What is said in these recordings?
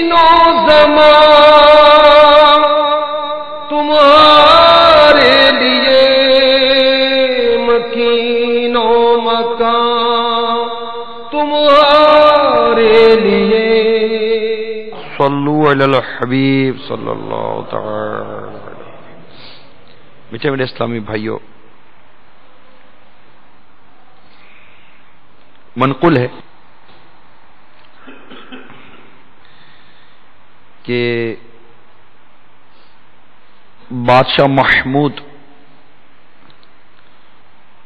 نو زمان تمہارے لیے مکین و مکان تمہارے لیے صلو علی الحبیب صلی اللہ تعالی. میٹھے میرے اسلامی بھائیوں، منقول ہے کہ بادشاہ محمود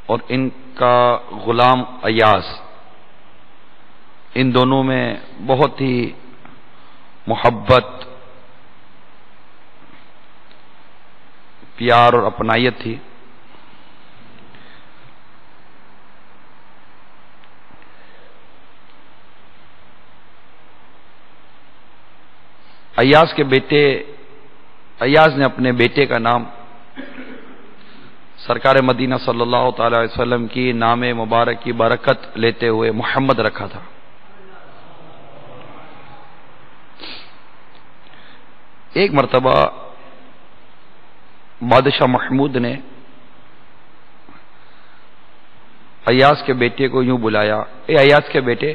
اور ان کا غلام ایاز، ان دونوں میں بہت ہی محبت، پیار اور اپنائیت تھی. ایاز نے اپنے بیٹے کا نام سرکار مدینہ صلی اللہ تعالی علیہ وسلم کی نام مبارک کی برکت لیتے ہوئے محمد رکھا تھا. ایک مرتبہ بادشاہ محمود نے ایاز کے بیٹے کو یوں بلایا، اے ایاز کے بیٹے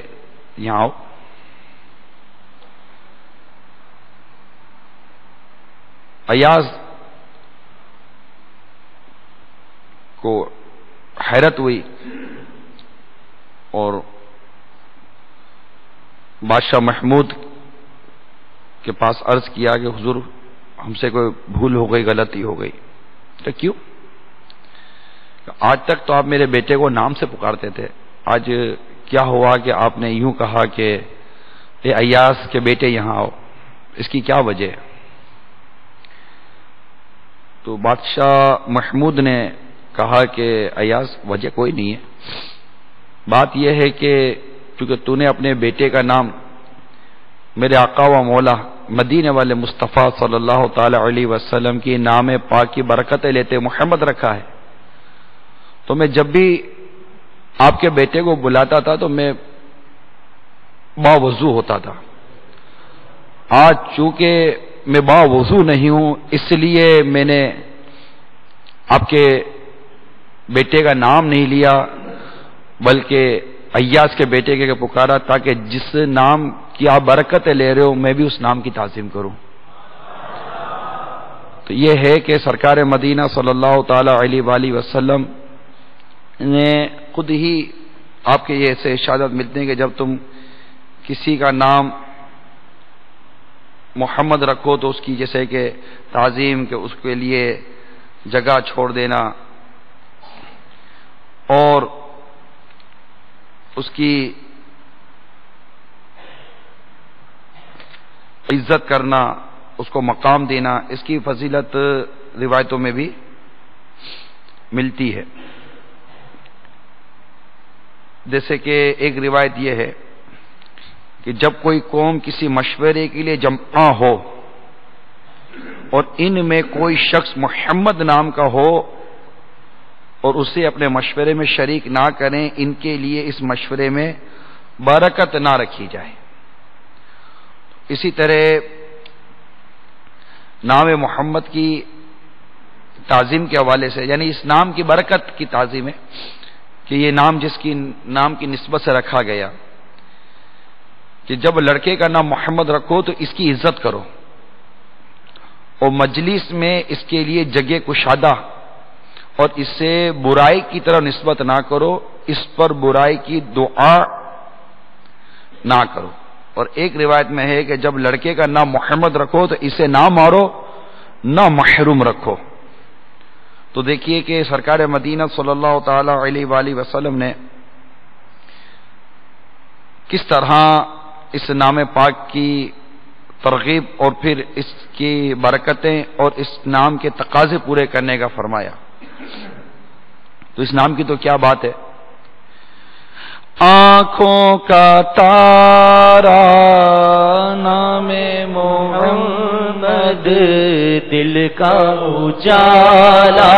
یہاں آؤ. ایاز کو حیرت ہوئی اور بادشاہ محمود کے پاس عرض کیا کہ حضور ہم سے کوئی بھول ہو گئی، غلطی ہو گئی. تو کیوں؟ آج تک تو آپ میرے بیٹے کو نام سے پکارتے تھے، آج کیا ہوا کہ آپ نے یوں کہا کہ اے ایاز کے بیٹے یہاں آؤ، اس کی کیا وجہ ہے؟ تو بادشاہ محمود نے کہا کہ ایاز وجہ کوئی نہیں ہے، بات یہ ہے کہ چونکہ تو نے اپنے بیٹے کا نام میرے آقا و مولا مدینے والے مصطفیٰ صلی اللہ تعالی علیہ وسلم کی نام پاک کی برکتیں لیتے محمد رکھا ہے، تو میں جب بھی آپ کے بیٹے کو بلاتا تھا تو میں باوضو ہوتا تھا. آج چونکہ میں باوضو نہیں ہوں، اس لیے میں نے آپ کے بیٹے کا نام نہیں لیا بلکہ ایاز کے بیٹے کے پکارا، تاکہ جس نام کی آپ برکتیں لے رہے ہو میں بھی اس نام کی تعظیم کروں. تو یہ ہے کہ سرکار مدینہ صلی اللہ تعالی علیہ وآلہ وسلم نے خود ہی آپ کے یہ ایسے ارشادات ملتے ہیں کہ جب تم کسی کا نام محمد رکھو تو اس کی جیسے کہ تعظیم، کہ اس کے لیے جگہ چھوڑ دینا اور اس کی عزت کرنا، اس کو مقام دینا، اس کی فضیلت روایتوں میں بھی ملتی ہے. جیسے کہ ایک روایت یہ ہے کہ جب کوئی قوم کسی مشورے کے لیے جمع ہو اور ان میں کوئی شخص محمد نام کا ہو اور اسے اپنے مشورے میں شریک نہ کریں، ان کے لیے اس مشورے میں برکت نہ رکھی جائے. اسی طرح نام محمد کی تعظیم کے حوالے سے، یعنی اس نام کی برکت کی تعظیم ہے کہ یہ نام جس کی نام کی نسبت سے رکھا گیا کہ جب لڑکے کا نام محمد رکھو تو اس کی عزت کرو اور مجلس میں اس کے لیے جگہ کشادہ اور اس سے برائی کی طرح نسبت نہ کرو، اس پر برائی کی دعا نہ کرو. اور ایک روایت میں ہے کہ جب لڑکے کا نام محمد رکھو تو اسے نہ مارو نہ محروم رکھو. تو دیکھیے کہ سرکار مدینہ صلی اللہ تعالی علیہ وآلہ وسلم نے کس طرح اس نام پاک کی ترغیب اور پھر اس کی برکتیں اور اس نام کے تقاضے پورے کرنے کا فرمایا. تو اس نام کی تو کیا بات ہے. آنکھوں کا تارا نام محمد، دل کا اجالا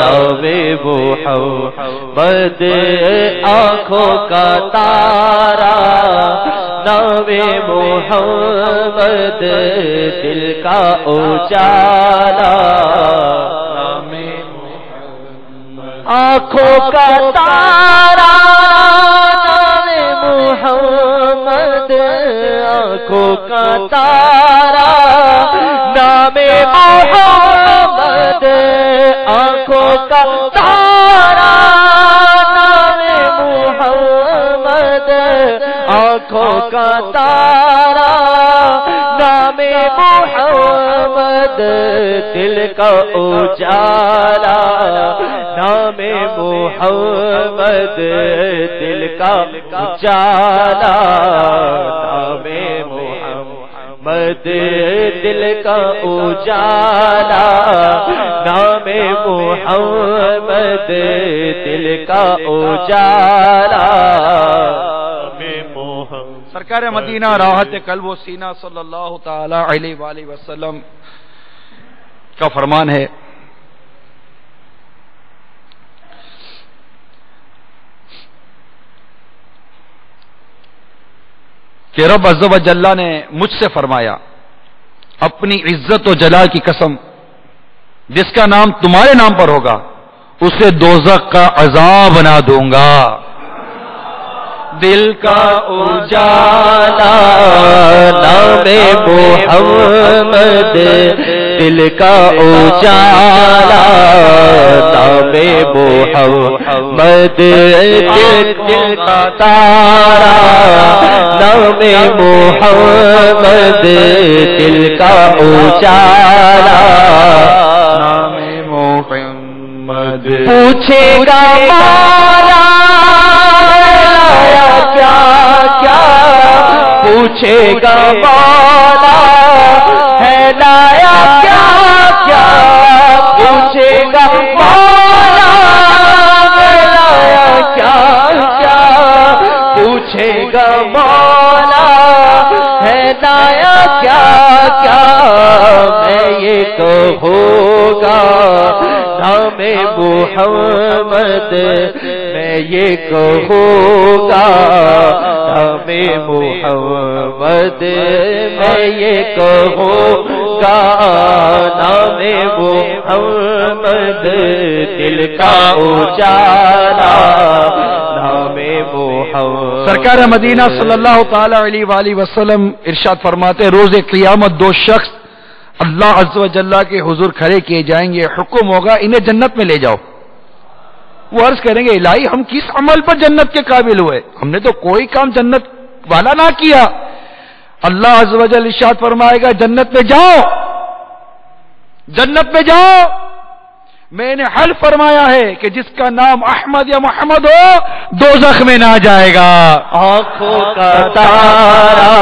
دعوے محمد، آنکھوں کا تارا نام محمد دل کا اجالا، آنکھوں کا تارا نام محمد، آنکھوں کا تارا نام محمد، آنکھوں کا تارا نام محمد، آنکھوں کا تارا نام محمد، دل کا اجالا نام محمد، دل کا اجالا نام محمد، دل کا اجالا نام محمد، دل کا اجالا نام محمد۔ سرکار مدینہ راحت قلب و سینہ صلی اللہ تعالی علیہ وآلہ وسلم کا فرمان ہے کہ رب عز و جل نے مجھ سے فرمایا اپنی عزت و جلال کی قسم، جس کا نام تمہارے نام پر ہوگا اسے دوزخ کا عذاب بنا دوں گا۔ دل کا اجالا نام محمد، دل کا اجالا نام محمد، دل کا تارا نام محمد، دل کا اجالا نام محمد۔ پوچھے گا مولا کیا کیا، پوچھے گا مولا ہے لایا کیا کیا، پوچھے گا مولا ہے لایا کیا کیا، پوچھے گا مولا ہے لایا کیا کیا، میں یہ کہوں گا نام محمد، میں یہ کہوں گا نام محمد، میں یہ کہوں گا نام محمد، دل کا اجالا نام محمد۔ سرکار مدینہ صلی اللہ تعالی علیہ وآلہ وسلم ارشاد فرماتے روز قیامت دو شخص اللہ عز و جل کے حضور کھڑے کیے جائیں گے، حکم ہوگا انہیں جنت میں لے جاؤ۔ وہ عرض کریں گے الہی ہم کس عمل پر جنت کے قابل ہوئے، ہم نے تو کوئی کام جنت والا نہ کیا۔ اللہ عز و جل ارشاد فرمائے گا جنت میں جاؤ، جنت میں جاؤ، میں نے حلف فرمایا ہے کہ جس کا نام احمد یا محمد ہو دوزخ میں نہ جائے گا۔ آنکھوں کا تارا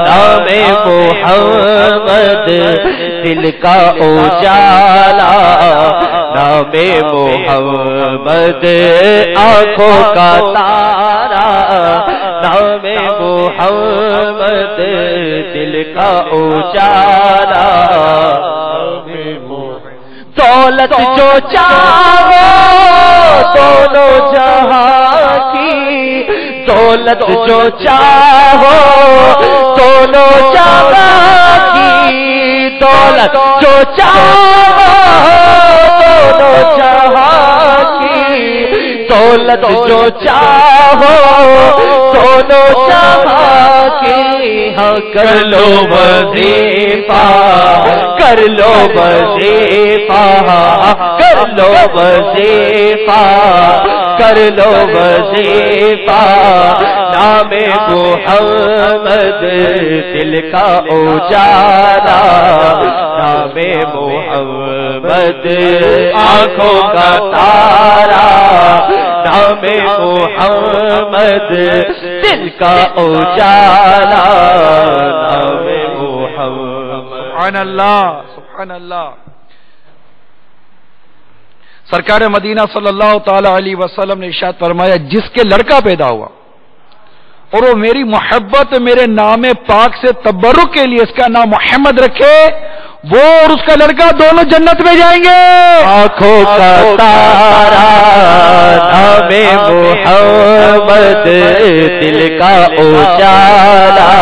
نام محمد، دل کا اجالا نام محمد، آنکھوں کا تارا نام محمد، دل کا اجالا دولت جو چاہو دونوں جہاں کی، دولت جو چاہو دونوں جہاں کی، دولت جو چاہو دونوں جہاں کی، دولت جو چاہو دونوں جہاں کی، ہاں کر لو وظیفہ، کر لو وظیفہ، کر لو وظیفہ، کر لو وظیفہ، نام محمد دل کا اجالا، نام محمد آنکھوں کا تارا، نام محمد دل کا اجالا، نام محمد۔ سبحان اللہ، سبحان اللہ۔ سرکار مدینہ صلی اللہ تعالی علیہ وسلم نے ارشاد فرمایا جس کے لڑکا پیدا ہوا اور وہ میری محبت میرے نام پاک سے تبرک کے لیے اس کا نام محمد رکھے، وہ اور اس کا لڑکا دونوں جنت میں جائیں گے۔ آنکھوں کا تارا نام محمد محمد دل کا اجالا،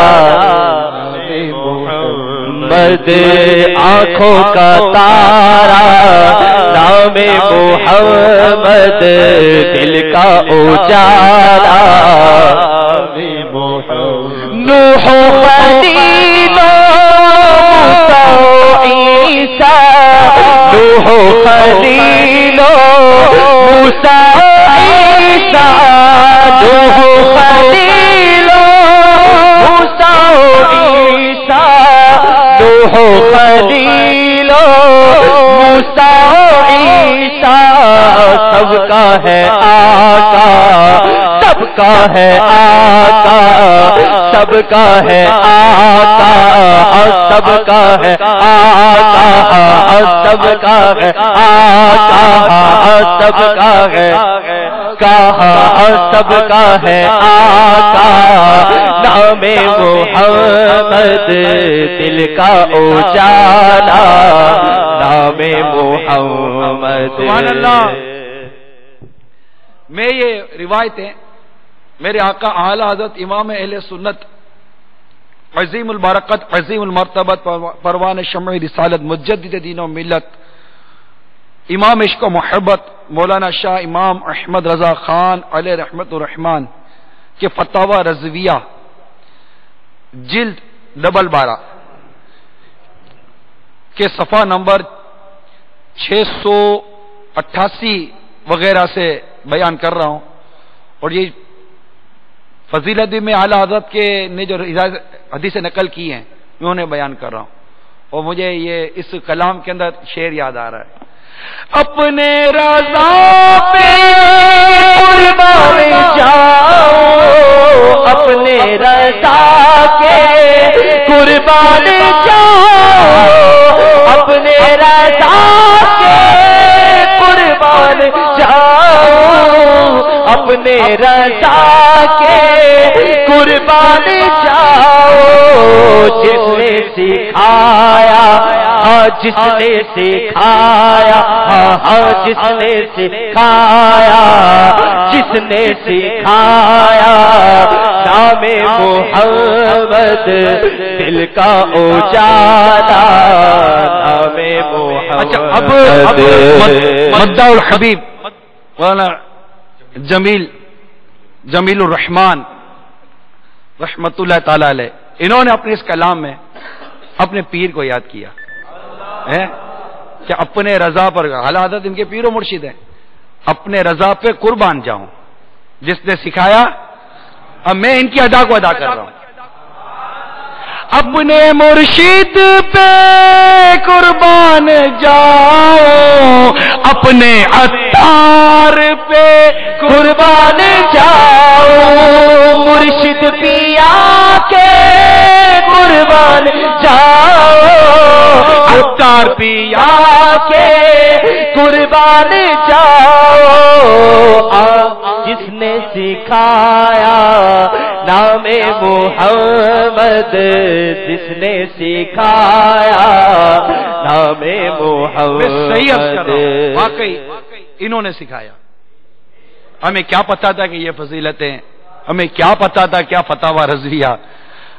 محمد آنکھوں کا تارا، نام محمد دل کا اجالا، نوح خلیل موسیٰ عیسیٰ، نوح خلیل موسیٰ عیسیٰ، نوح خلیل موسیٰ عیسیٰ، نوح خلیل موسیٰ عیسیٰ، سب کا ہے آقا، سب کا ہے آقا، سب کا ہے آقا، سب کا ہے آقا، سب کا ہے آقا، سب کا ہے کہا، سب کا ہے آقا، نام محمد دل کا اجالا، نام محمد۔ سبحان اللہ۔ میں یہ روایتیں میرے آقا اعلی حضرت امام اہل سنت عظیم البرکت عظیم المرتبت پروان شمع رسالت مجدد دین و ملت امام عشق و محبت مولانا شاہ امام احمد رضا خان علیہ رحمت الرحمان کے فتاوی رضویہ جلد 12 کے صفحہ نمبر 688 وغیرہ سے بیان کر رہا ہوں، اور یہ فضیلت میں اعلی حضرت کے نے جو حدیثیں نقل کی ہیں میں انہیں بیان کر رہا ہوں، اور مجھے یہ اس کلام کے اندر شعر یاد آ رہا ہے۔ اپنے رضا پہ قربان جاؤ، اپنے رضا کے قربان جاؤ، اپنے رضا کے قربان جاؤ، اپنے رضا کے قربان جاؤ، جس نے سکھایا، جس نے سکھایا، جس نے سکھایا، جس نے سکھایا، نام محمد دل کا اجالا، نام محمد۔ اچھا اب مدعا الحبیب مولانا جمیل الرحمان رحمت اللہ تعالی علیہ، انہوں نے اپنے اس کلام میں اپنے پیر کو یاد کیا ہے کہ اپنے رضا پر، اعلی حضرت ان کے پیر و مرشد ہیں، اپنے رضا پہ قربان جاؤں، جس نے سکھایا، اب میں ان کی ادا کو ادا کر رہا ہوں۔ اپنے مرشد پہ قربان جاؤ، اپنے عطار پہ قربان جاؤ، مرشد پیا کے قربان جاؤ، عطار پیا کے قربان جاؤ، جس نے سکھایا نام محمد، جس نے سکھایا نام محمد۔ صحیح عرض کر رہا ہوں، واقعی انہوں نے سکھایا۔ ہمیں کیا پتا تھا کہ یہ فضیلتیں، ہمیں کیا پتا تھا کیا فتاوی رضویہ،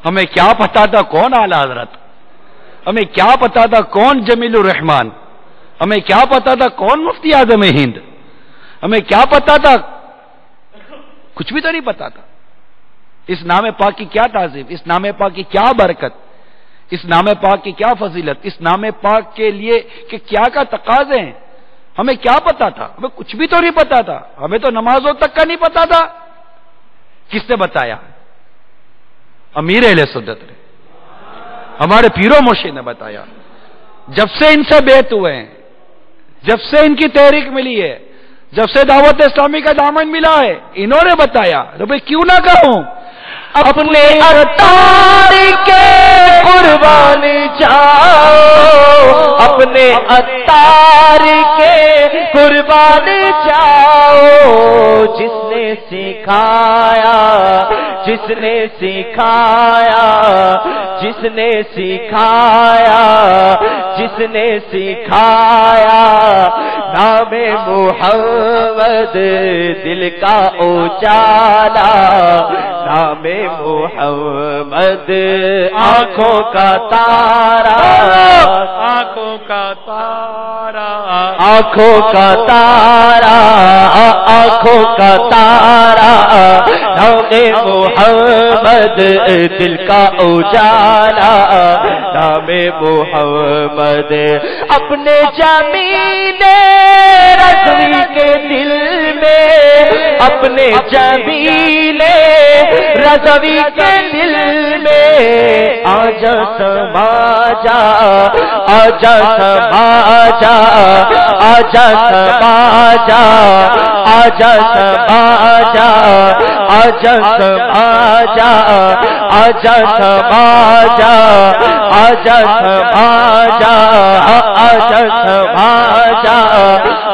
ہمیں کیا پتا تھا کون اعلی حضرت، ہمیں کیا پتا تھا کون جمیل الرحمان، ہمیں کیا پتا تھا کون مفتی اعظم ہند، ہمیں کیا پتا تھا، کچھ بھی تو نہیں پتا تھا۔ اس نام پاک کی کیا تعظیم، اس نام پاک کی کیا برکت، اس نام پاک کی کیا فضیلت، اس نام پاک کے لیے کہ کیا تقاضے ہیں، ہمیں کیا پتا تھا؟ ہمیں کچھ بھی تو نہیں پتا تھا، ہمیں تو نمازوں تک کا نہیں پتا تھا۔ کس نے بتایا؟ امیر اہل سنت نے، ہمارے پیرو مرشد نے بتایا۔ جب سے ان سے بیعت ہوئے ہیں، جب سے ان کی تحریک ملی ہے، جب سے دعوت اسلامی کا دامن ملا ہے، انہوں نے بتایا، تو بھئی کیوں نہ کہوں؟ اپنے عطار کے قربان جاؤ، اپنے عطار کے قربان جاؤ، جس نے سکھایا، جس نے سکھایا، جس نے سکھایا، جس نے سکھایا نام محمد دل کا اجالا، نام محمد آنکھوں کا تارا، آنکھوں کا تارا، آنکھوں کا تارا، آنکھوں کا تارا، نام محمد دل کا اجالا، نام محمد اپنے جمیل رضوی کے دل میں، اپنے جمیل رضوی کے دل میں آجا سما جا، آجا سما جا، آجا سما جا، آجا سما جا، آجا سما جا، آجا سما جا، آجا سما جا، آجا سما جا،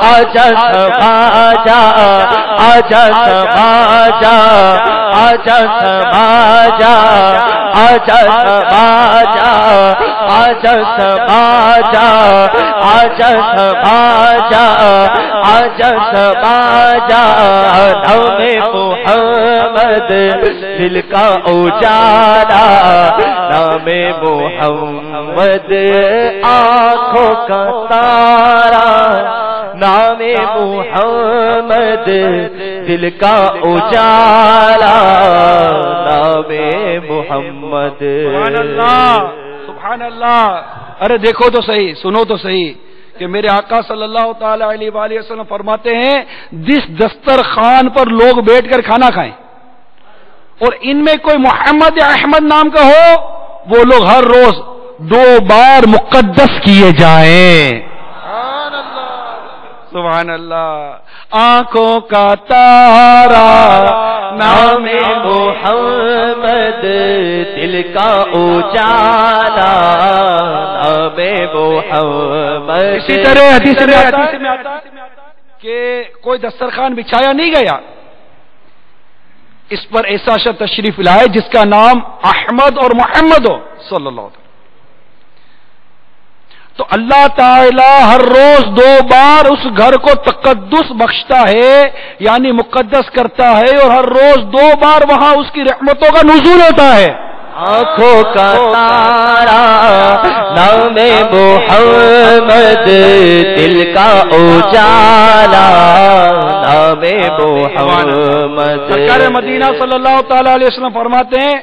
آجا سما جا، آجا سما جا، آجا سما جا، آجا سما جا، آجا سما جا، آجا سما جا، آجا سما جا، نام محمد دل کا اجالا، نام محمد آنکھوں کا تارا، نام محمد دل کا اجالا، نام محمد۔ سبحان اللہ، سبحان اللہ۔ ارے دیکھو تو صحیح، سنو تو صحیح کہ میرے آقا صلی اللہ تعالی علیہ وآلہ وسلم فرماتے ہیں جس دسترخوان پر لوگ بیٹھ کر کھانا کھائیں اور ان میں کوئی محمد یا احمد نام کا ہو، وہ لوگ ہر روز 2 بار مقدس کیے جائیں۔ سبحان اللہ۔ آنکھوں کا تارا، نام محمد دل کا اجالا، نام محمد۔ اسی طرح حدیث میں آتا کہ کوئی دسترخوان بچھایا نہیں گیا، اس پر ایسا شخص تشریف لائے جس کا نام احمد اور محمد ہو صلی اللہ علیہ وسلم، تو اللہ تعالی ہر روز 2 بار اس گھر کو تقدس بخشتا ہے، یعنی مقدس کرتا ہے، اور ہر روز 2 بار وہاں اس کی رحمتوں کا نزول ہوتا ہے۔ آنکھوں کا تارا، نام محمد دل کا اجالا، نام محمد۔ سرکار مدینہ صلی اللہ تعالی علیہ وسلم فرماتے ہیں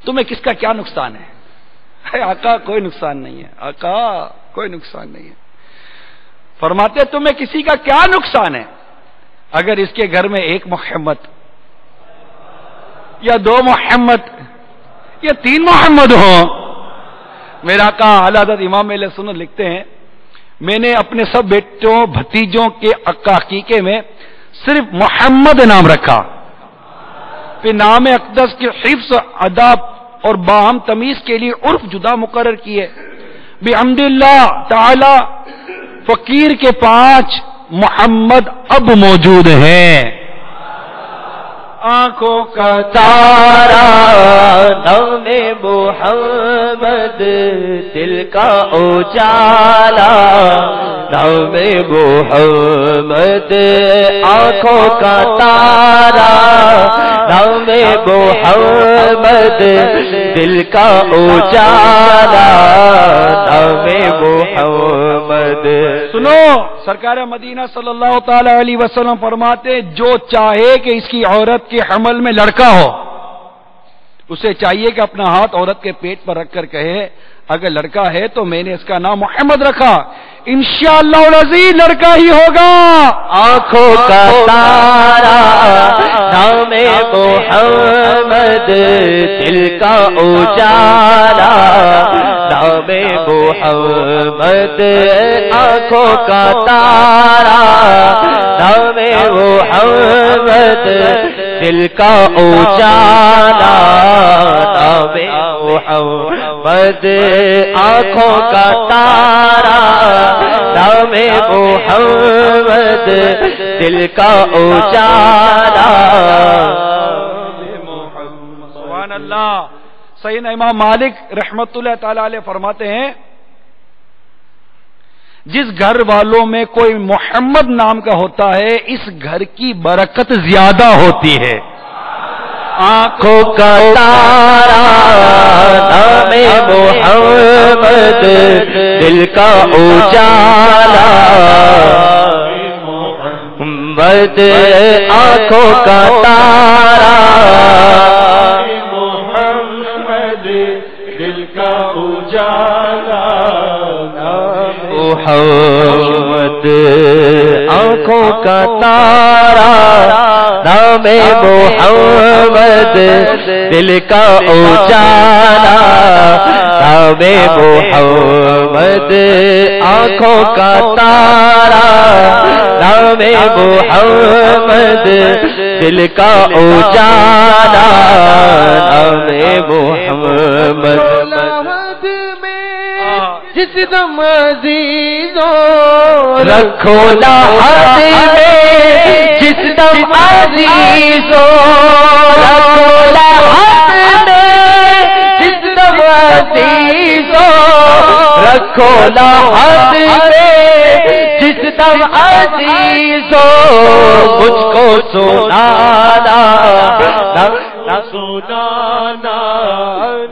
تمہیں کس کا کیا نقصان ہے؟ آقا کوئی نقصان نہیں ہے، آقا کوئی نقصان نہیں ہے۔ فرماتے تمہیں کسی کا کیا نقصان ہے اگر اس کے گھر میں 1 محمد یا 2 محمد یا 3 محمد ہو۔ میرا آقا اعلی حضرت امام اہل سنت لکھتے ہیں میں نے اپنے سب بیٹوں بھتیجوں کے عقیقے میں صرف محمد نام رکھا، پھر نام اقدس کے حفظ اداب اور باہم تمیز کے لیے عرف جدا مقرر کیے۔ بحمد اللہ تعالی فقیر کے 5 محمد اب موجود ہیں۔ آنکھوں کا تارا، نام محمد دل کا اجالا، نام محمد آنکھوں کا تارا، نام محمد دل کا اجالا، نام محمد۔ سنو، سرکار مدینہ صلی اللہ تعالی علیہ وسلم فرماتے جو چاہے کہ اس کی عورت کے حمل میں لڑکا ہو، اسے چاہیے کہ اپنا ہاتھ عورت کے پیٹ پر رکھ کر کہے اگر لڑکا ہے تو میں نے اس کا نام محمد رکھا، انشاءاللہ العزیز لڑکا ہی ہوگا۔ آنکھوں کا تارا، نام محمد دل کا اجالا، نام محمد آنکھوں کا تارا، نام محمد دل کا اجالا، نام محمد آنکھوں کا تارا، نام محمد دل کا اجالا۔ سبحان اللہ۔ سیدنا امام مالک رحمت اللہ تعالی علیہ فرماتے ہیں جس گھر والوں میں کوئی محمد نام کا ہوتا ہے اس گھر کی برکت زیادہ ہوتی ہے. آنکھوں کا تارا نام محمد، دل کا اجالا محمد، آنکھوں کا تارا محمد، دل کا اجالا محمد، آنکھوں کا تارا نام محمد، دل کا اجالا نام محمد، آنکھوں کا تارا نام محمد، دل کا اجالا نام محمد. جس دم عزیزوں رکھو لحد میں، جس دم عزیزوں رکھو لحد میں، جس دم عزیزوں رکھو لحد میں، جس دم عزیزوں مجھ کو سنانا سنانا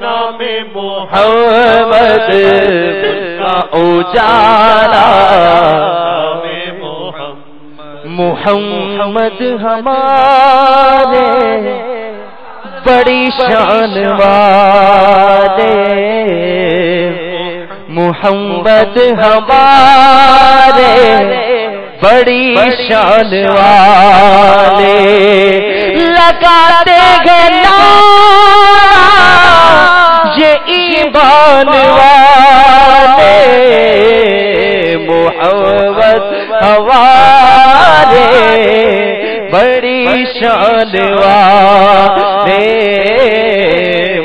نام محمد کا اجالا. محمد ہمارے بڑی شان والے، محمد ہمارے بڑی شان والے، لگاتے گے نعرہ یہ ایمان والے، محمد ہمارے بڑی شان والے،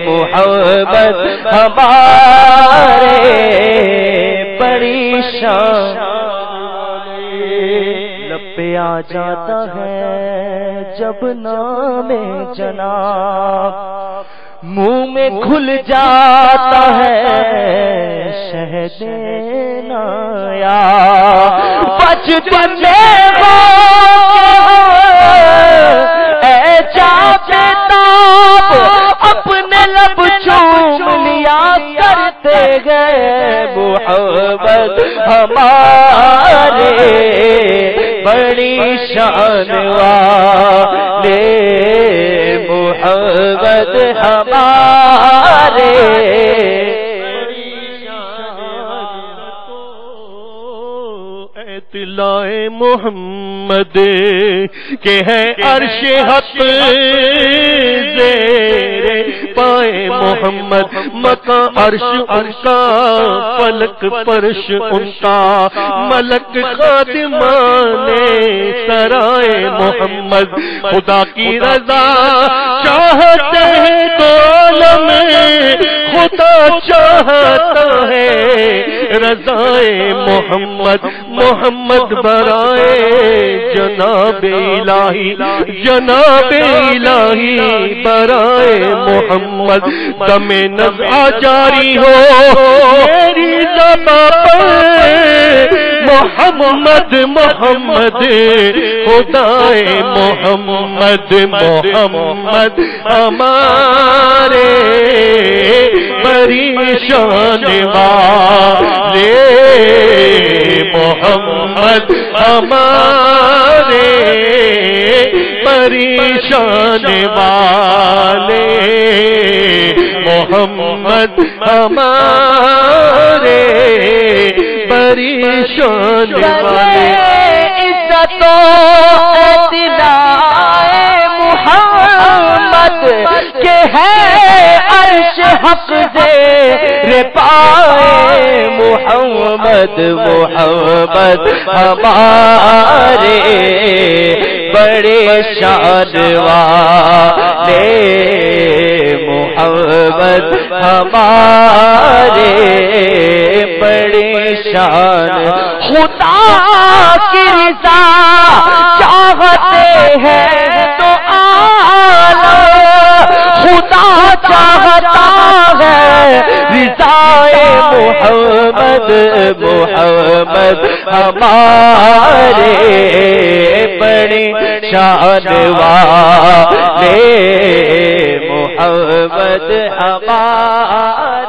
محمد ہمارے بڑی شان. پہ آ جاتا ہے جب نام جناب، منہ میں کھل جاتا ہے شہد نایا، بچپن میں اے جاتے تاب اپنے لب چوم لیا کرتے گئے، محمد ہمارے بڑی شان والے، محمد ہمارے بڑی شان والے. اطلاع محمد کہ ہے عرش حق زیر پائے محمد، مکان عرش ان کا فلک پرش ان کا، ملک خادمان سرائے محمد، خدا کی رضا چاہتے ہیں تو عالم خدا چاہتا ہے رضائے محمد، محمد برائے جناب الہی، جناب الہی برائے محمد، دم نزع جاری ہو میری زبان پر، محمد محمد خدائے محمد، محمد ہمارے بڑی شان والے، محمد ہمارے بڑی شان والے، محمد ہمارے بڑی شان والے. عزت و اطلاع محمد کہ ہے عرش حق زیر پائے محمد، محمد ہمارے بڑے شان والے، محمد ہمارے بڑے شان. خدا کی رضا چاہتے ہیں تو عالم خدا چاہتا ہے رضائے محمد محمد ہمارے بڑے شان والے محمد ہمارے